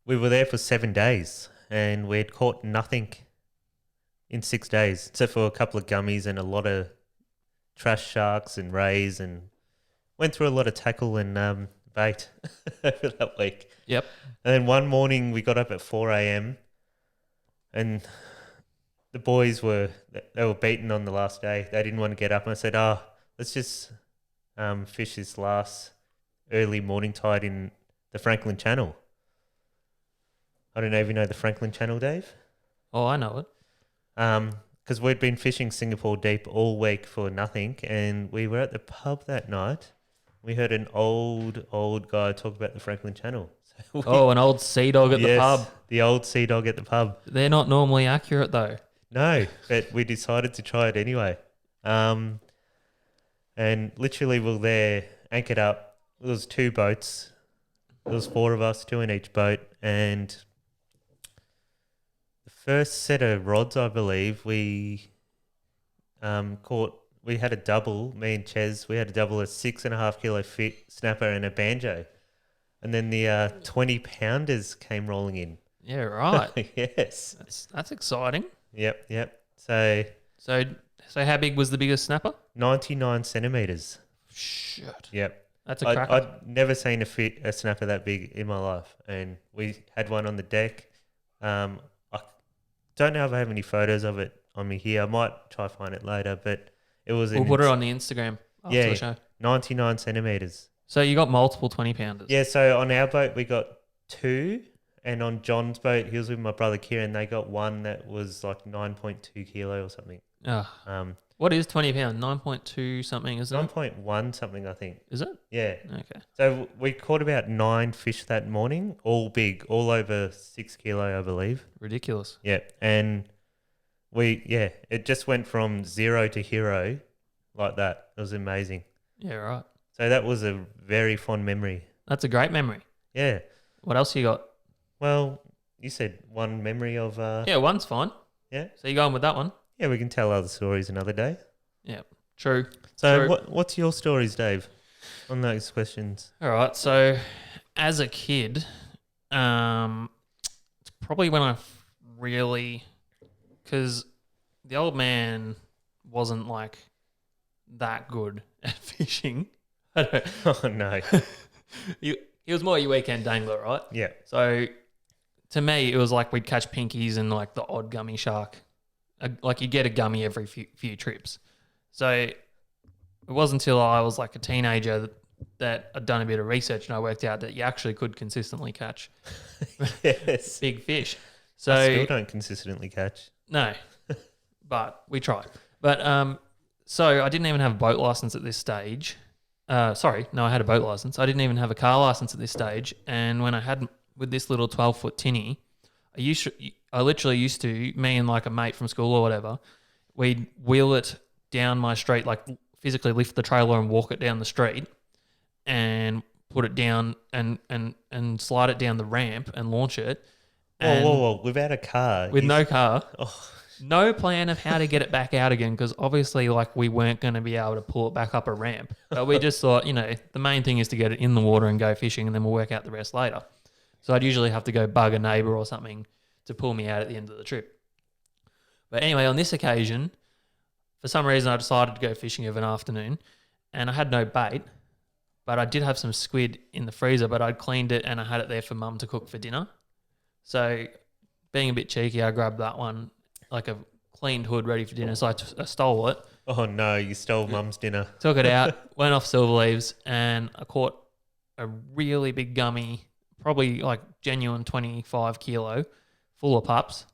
were there for 7 days, and we had caught nothing in 6 days, except for a couple of gummies and a lot of trash sharks and rays, and went through a lot of tackle and bait over that week. Yep. And then one morning we got up at 4 a.m. and the boys were beaten on the last day. They didn't want to get up, and I said, let's just fish this last early morning tide in the Franklin Channel. I don't know if you know the Franklin Channel, Dave. Oh, I know it. Because we'd been fishing Singapore deep all week for nothing, and we were at the pub that night. We heard an old guy talk about the Franklin Channel. So Oh, an old sea dog at the Yes, pub. the old sea dog at the pub. They're not normally accurate though. No, but we decided to try it anyway. And literally we were there, anchored up. There was 2 boats. There was 4 of us, 2 in each boat. And the first set of rods, I believe, we caught. We had a double, me and Ches, we had a double, a 6.5 kilo fit snapper and a banjo. And then the 20 pounders came rolling in. Yeah, right. Yes. That's exciting. Yep. So So how big was the biggest snapper? 99 centimeters. Shit. Yep. That's a cracker. I'd never seen a snapper that big in my life, and we had one on the deck. I don't know if I have any photos of it on me here. I might try to find it later, but it was We'll put it on the Instagram after the show. 99 centimeters. So you got multiple 20 pounders. Yeah, so on our boat we got 2, and on John's boat, he was with my brother Kieran, they got one that was like 9.2 kilo or something. What is 20 pound? 9.2 something, isn't it? 9.1 something, I think. Is it? Yeah. Okay. So we caught about 9 fish that morning, all big, all over 6 kilo, I believe. Ridiculous. Yeah. And it just went from 0 to hero like that. It was amazing. Yeah, right. So that was a very fond memory. That's a great memory. Yeah. What else you got? Well, you said one memory of. Yeah, one's fine. Yeah. So you going with that one? Yeah, we can tell other stories another day. Yeah, true. So True. what's your stories, Dave, on those questions? All right. So as a kid, it's probably when I really, because the old man wasn't like that good at fishing. I don't, Oh, no. he was more your weekend dangler, right? Yeah. So to me, it was like we'd catch pinkies and like the odd gummy shark. Like you get a gummy every few trips. So it wasn't until I was like a teenager that I'd done a bit of research and I worked out that you actually could consistently catch Yes. big fish. I So still don't consistently catch. no, but we tried. But so I didn't even have a boat license at this stage. Sorry, no, I had a boat license. I didn't even have a car license at this stage. And when I had with this little 12-foot tinny, I literally used to, me and like a mate from school or whatever, we'd wheel it down my street, like physically lift the trailer and walk it down the street and put it down and slide it down the ramp and launch it. And Whoa. Without a car. with no car. Oh, No plan of how to get it back out again because obviously like we weren't going to be able to pull it back up a ramp. But we just thought, the main thing is to get it in the water and go fishing and then we'll work out the rest later. So I'd usually have to go bug a neighbour or something to pull me out at the end of the trip. But anyway, on this occasion, for some reason I decided to go fishing of an afternoon and I had no bait, but I did have some squid in the freezer, but I'd cleaned it and I had it there for Mum to cook for dinner. So being a bit cheeky, I grabbed that one, like a cleaned hood ready for dinner. So I stole it, oh no, you stole Mum's dinner. took it out, went off Silver Leaves, and I caught a really big gummy, probably like genuine 25 kilo, full of pups.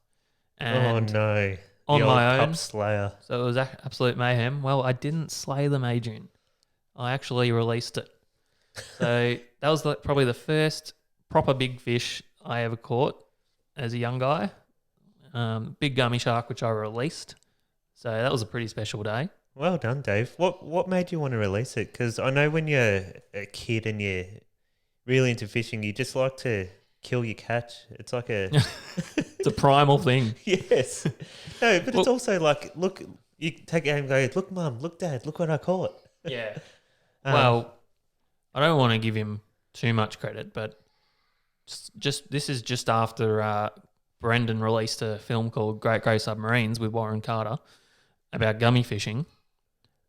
And oh no. on The my old own. pup slayer. So it was absolute mayhem. Well, I didn't slay them, Adrian. I actually released it. So that was probably the first proper big fish I ever caught as a young guy. Big gummy shark, which I released. So that was a pretty special day. Well done, Dave. What made you want to release it? Because I know when you're a kid and you're really into fishing, you just like to kill your catch. It's like a It's a primal thing. yes. No, but it's Well- also like, look, you take it home and go, look, Mum, look, Dad, look what I caught. Yeah. Um, Well, I don't want to give him too much credit, but just this is just after Brendan released a film called Great Grey Submarines with Warren Carter about gummy fishing,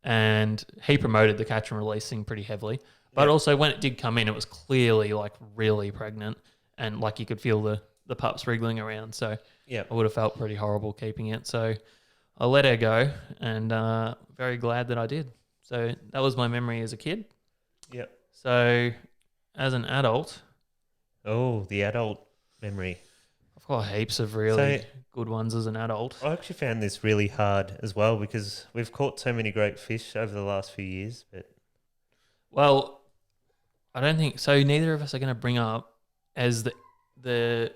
and he promoted the catch and release thing pretty heavily. But Yeah. also when it did come in, it was clearly like really pregnant, and like you could feel the pups wriggling around. So yeah. I would have felt pretty horrible keeping it. So I let her go, and very glad that I did. So that was my memory as a kid. Yeah. So as an adult, Oh, the adult memory. I've got heaps of really So- good ones as an adult. I actually found this really hard as well because we've caught so many great fish over the last few years. But Well, I don't think so. Neither of us are going to bring up as the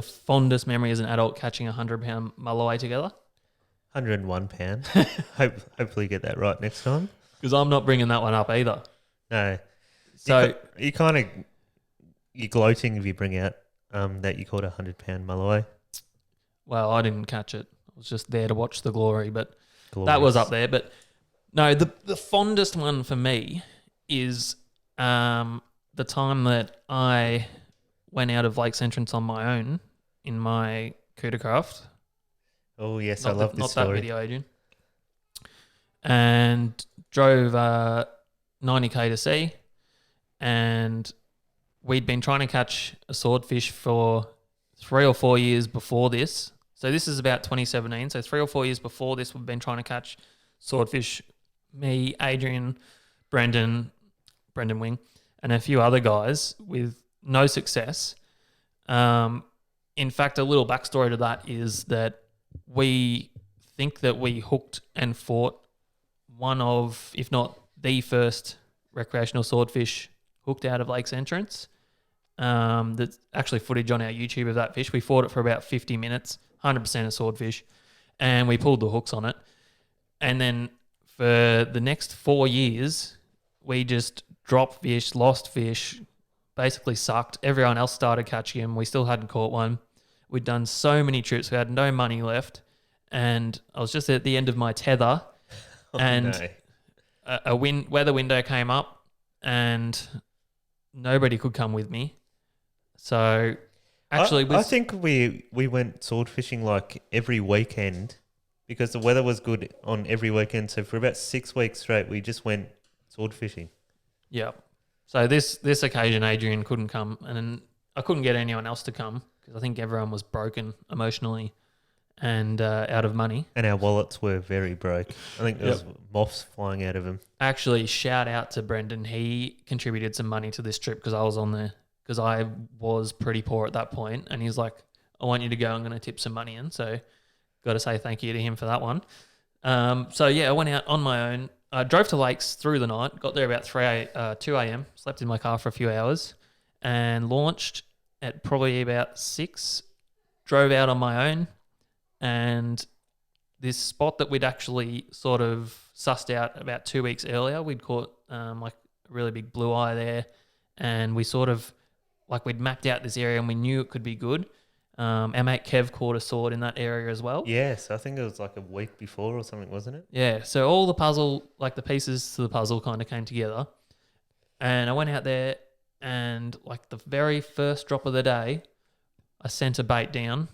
fondest memory as an adult catching a 100-pound mulloway together, 101 pound. Hopefully get that right next time. because I'm not bringing that one up either. No. So you kind of you're gloating if you bring out that you caught a 100-pound mulloway. well, I didn't catch it. I was just there to watch the glory, but Glorious. that was up there. But no, the fondest one for me is the time that I went out of Lake's Entrance on my own in my Cootercraft. Oh yes, Not I love this not story. that video, Adrian. And drove 90k to sea, and we'd been trying to catch a swordfish for 3 or 4 years before this. So this is about 2017. So 3 or 4 years before this, we've been trying to catch swordfish. Me, Adrian, Brendan Wing, and a few other guys with no success. In fact, a little backstory to that is that we think that we hooked and fought one of, if not the first recreational swordfish hooked out of Lake's Entrance. There's actually footage on our YouTube of that fish. We fought it for about 50 minutes, 100% a swordfish, and we pulled the hooks on it. And then for the next 4 years, we just dropped fish, lost fish, basically sucked. Everyone else started catching them. We still hadn't caught one. We'd done so many trips. We had no money left. And I was just at the end of my tether. And a weather window came up and nobody could come with me. So actually, I think we went sword fishing like every weekend because the weather was good on every weekend. So for about 6 weeks straight, we just went sword fishing. Yeah. So this occasion, Adrian couldn't come, and I couldn't get anyone else to come because I think everyone was broken emotionally and out of money. And our wallets were very broke. I think there was moths flying out of them. Actually, shout out to Brendan. He contributed some money to this trip because I was on there because I was pretty poor at that point, and he's like, "I want you to go. I'm going to tip some money in." So, got to say thank you to him for that one. So yeah, I went out on my own. I drove to lakes through the night, got there about 2 a.m., slept in my car for a few hours, and launched at probably about 6, drove out on my own, and this spot that we'd actually sort of sussed out about 2 weeks earlier, we'd caught like a really big blue eye there, and we sort of, like we'd mapped out this area and we knew it could be good. Our mate Kev caught a sword in that area as well. Yes, I think it was like a week before or something, wasn't it? Yeah, so all the puzzle, like the pieces to the puzzle kind of came together. And I went out there and like the very first drop of the day, I sent a bait down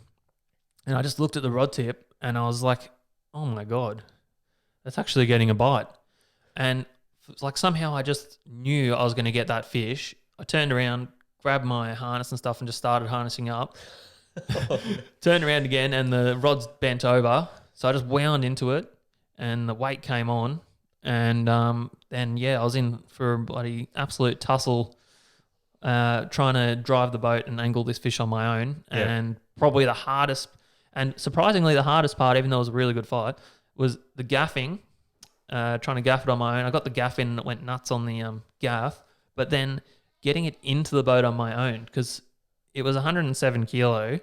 and I just looked at the rod tip and I was like, oh my God, that's actually getting a bite. And like somehow I just knew I was going to get that fish. I turned around, grabbed my harness and stuff and just started harnessing up. Turned around again and the rod's bent over. So I just wound into it and the weight came on. And then, yeah, I was in for a bloody absolute tussle trying to drive the boat and angle this fish on my own. Yeah. And probably the hardest, and surprisingly the hardest part, even though it was a really good fight, was the gaffing, trying to gaff it on my own. I got the gaff in and it went nuts on the gaff. But then getting it into the boat on my own because it was 107 kilo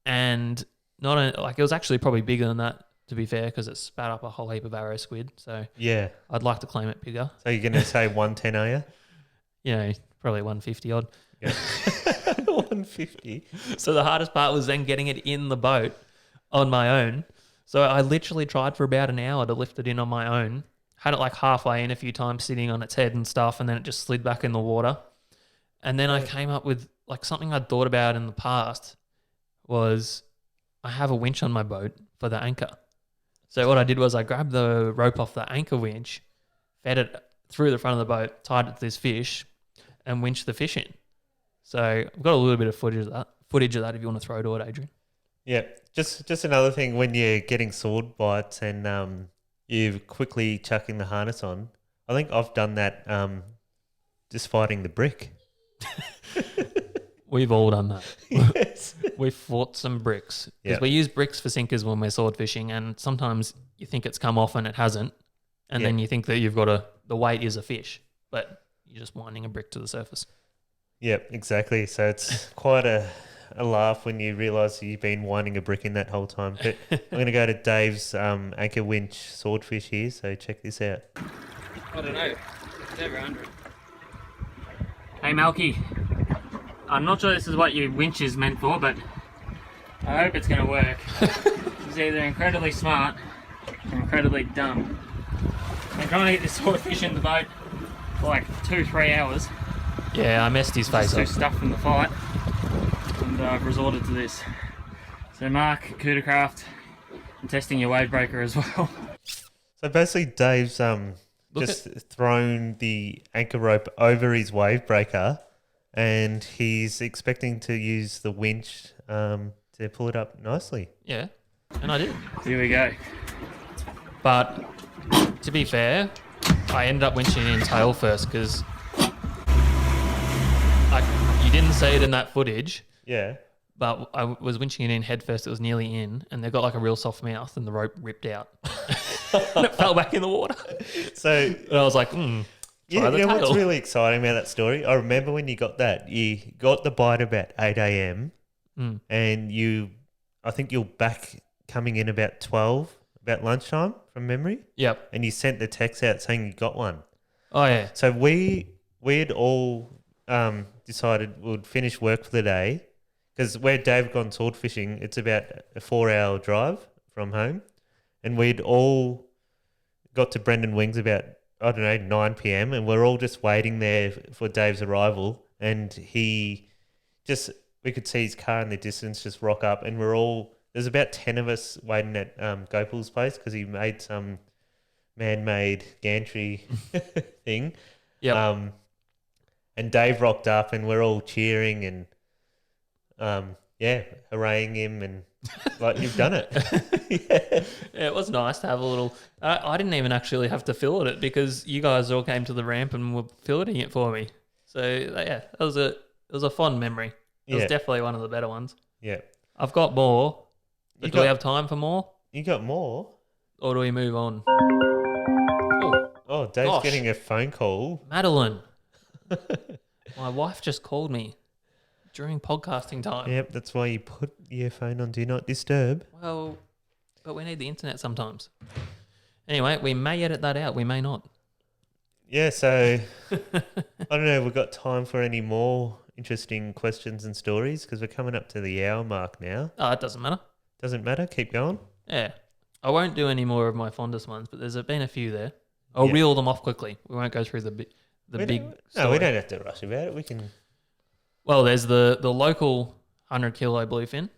and it was actually probably bigger than that, to be fair, because it spat up a whole heap of arrow squid. So yeah, I'd like to claim it bigger. So you're going to say 110, are you? Yeah, probably 150 odd. Yeah. 150. So the hardest part was then getting it in the boat on my own. So I literally tried for about an hour to lift it in on my own. Had it like halfway in a few times sitting on its head and stuff, and then it just slid back in the water. And then I came up with like something I'd thought about in the past was I have a winch on my boat for the anchor. So what I did was I grabbed the rope off the anchor winch, fed it through the front of the boat, tied it to this fish, and winched the fish in. So I've got a little bit of footage of that if you want to throw to it, Adrian. Yeah, just another thing when you're getting sword bites and you're quickly chucking the harness on. I think I've done that just fighting the brick. We've all done that. Yes. We've fought some bricks. Because we use bricks for sinkers when we're sword fishing, and sometimes you think it's come off and it hasn't, and then you think that you've got the weight is a fish, but you're just winding a brick to the surface. Yep, exactly. So it's quite a laugh when you realise you've been winding a brick in that whole time. But I'm going to go to Dave's anchor winch swordfish here, so check this out. I don't know. It's over 100. Hey, Malky. I'm not sure this is what your winch is meant for, but I hope it's going to work. It's either incredibly smart or incredibly dumb. I'm trying to get this swordfish in the boat for like 2-3 hours. Yeah, I messed his face up. Too stuffed from the fight, and I've resorted to this. So Mark, Coodercraft, I'm testing your wave breaker as well. So basically Dave's thrown the anchor rope over his wave breaker and he's expecting to use the winch to pull it up nicely. Yeah, and I did. Here we go. But to be fair, I ended up winching in tail first because you didn't see it in that footage. Yeah. But I was winching it in head first. It was nearly in, and they've got like a real soft mouth, and the rope ripped out, and it fell back in the water. So and I was like, yeah, you know what's really exciting about that story? I remember when you got that. You got the bite about 8 a.m. And I think you're back coming in about 12, about lunchtime from memory. Yep. And you sent the text out saying you got one. Oh yeah. So we had all decided we'd finish work for the day because where Dave gone sword fishing, it's about a 4-hour drive from home, and we'd all got to Brendan Wings about 9 p.m. and we're all just waiting there for Dave's arrival, and we could see his car in the distance just rock up, and there's about 10 of us waiting at Gopal's place because he made some man-made gantry thing. Yeah. And Dave rocked up and we're all cheering and hooraying him and like, you've done it. Yeah, it was nice to have a little. I didn't even actually have to fillet it because you guys all came to the ramp and were filleting it for me. So yeah, it was a fond memory. It was definitely one of the better ones. Yeah. I've got more. But do we have time for more? You got more? Or do we move on? Oh, Dave's getting a phone call. Madeline. My wife just called me during podcasting time. Yep, that's why you put your phone on Do Not Disturb. Well, but we need the internet sometimes. Anyway, we may edit that out. We may not. Yeah, so I don't know. We've got time for any more interesting questions and stories because we're coming up to the hour mark now. Oh, it doesn't matter. Doesn't matter. Keep going. Yeah. I won't do any more of my fondest ones, but there's been a few there. I'll reel them off quickly. We won't go through the big story. No, we don't have to rush about it. We can. Well, there's the local 100 kilo bluefin.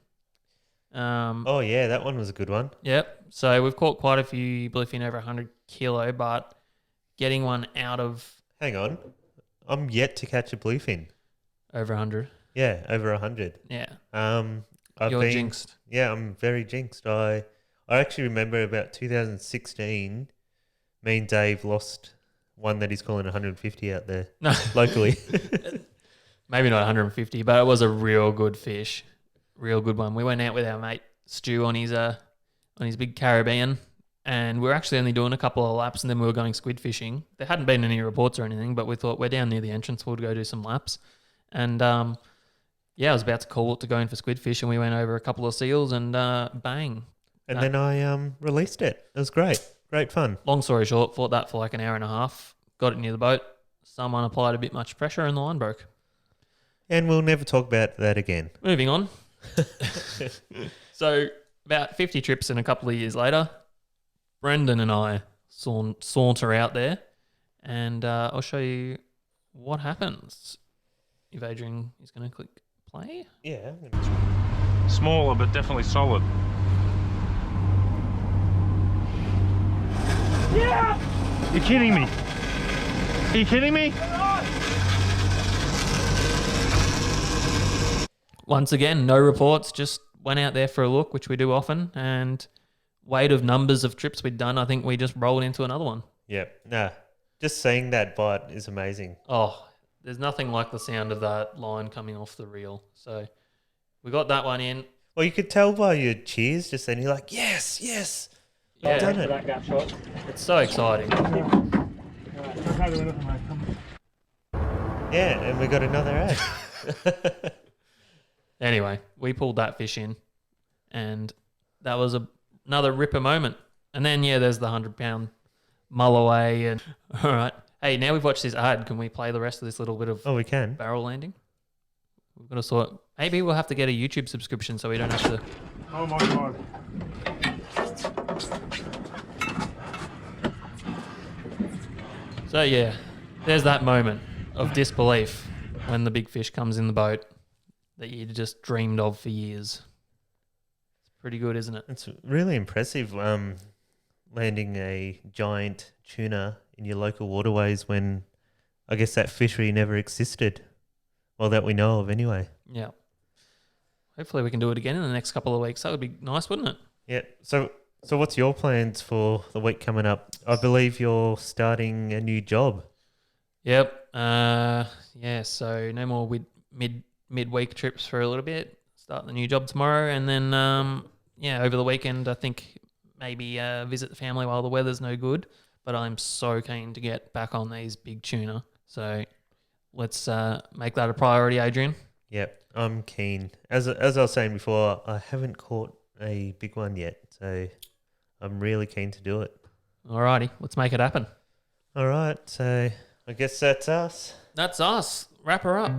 Oh yeah, that one was a good one. Yep. So we've caught quite a few bluefin over 100 kilo, but getting one out of Hang on, I'm yet to catch a bluefin. over 100. Yeah, over 100. Yeah. You're jinxed. Yeah, I'm very jinxed. I actually remember about 2016, me and Dave lost one that he's calling 150 out there locally. Maybe not 150, but it was a real good fish. Real good one. We went out with our mate Stu on his big Caribbean, and we were actually only doing a couple of laps, and then we were going squid fishing. There hadn't been any reports or anything, but we thought we're down near the entrance, we'll go do some laps. And I was about to call it to go in for squid fish, and we went over a couple of seals, and bang. And then I released it. It was great. Great fun. Long story short, fought that for like an hour and a half, got it near the boat. Someone applied a bit much pressure and the line broke. And we'll never talk about that again. Moving on. So about 50 trips and a couple of years later, Brendan and I saunter out there, and I'll show you what happens if Adrian is going to click play. Yeah. Smaller, but definitely solid. Yeah! You're kidding me. Are you kidding me? Once again, no reports, just went out there for a look, which we do often, and weight of numbers of trips we'd done, I think we just rolled into another one. Yep. Nah, just seeing that bite is amazing. Oh, there's nothing like the sound of that line coming off the reel. So we got that one in. Well, you could tell by your cheers just then. You're like, yes, yes. Yeah, I've done it. That gap shot. It's so exciting. Yeah, and we got another ad. Anyway, we pulled that fish in, and that was another ripper moment. And then, there's the 100-pound mull away. And all right. Hey, now we've watched this ad. Can we play the rest of this little bit of We can. barrel landing? We've got to sort. Maybe we'll have to get a YouTube subscription so we don't have to. Oh my god. So there's that moment of disbelief when the big fish comes in the boat that you just dreamed of for years. It's pretty good, isn't it? It's really impressive landing a giant tuna in your local waterways when I guess that fishery never existed. Well, that we know of anyway. Yeah. Hopefully we can do it again in the next couple of weeks. That would be nice, wouldn't it? Yeah. So what's your plans for the week coming up? I believe you're starting a new job. Yep. So no more midweek trips for a little bit. Start the new job tomorrow, and then over the weekend I think maybe visit the family while the weather's no good. But I'm so keen to get back on these big tuna. So let's make that a priority, Adrian. Yep, I'm keen. As I was saying before, I haven't caught a big one yet, so I'm really keen to do it. Alrighty, let's make it happen. All right, so I guess that's us. That's us. Wrap her up.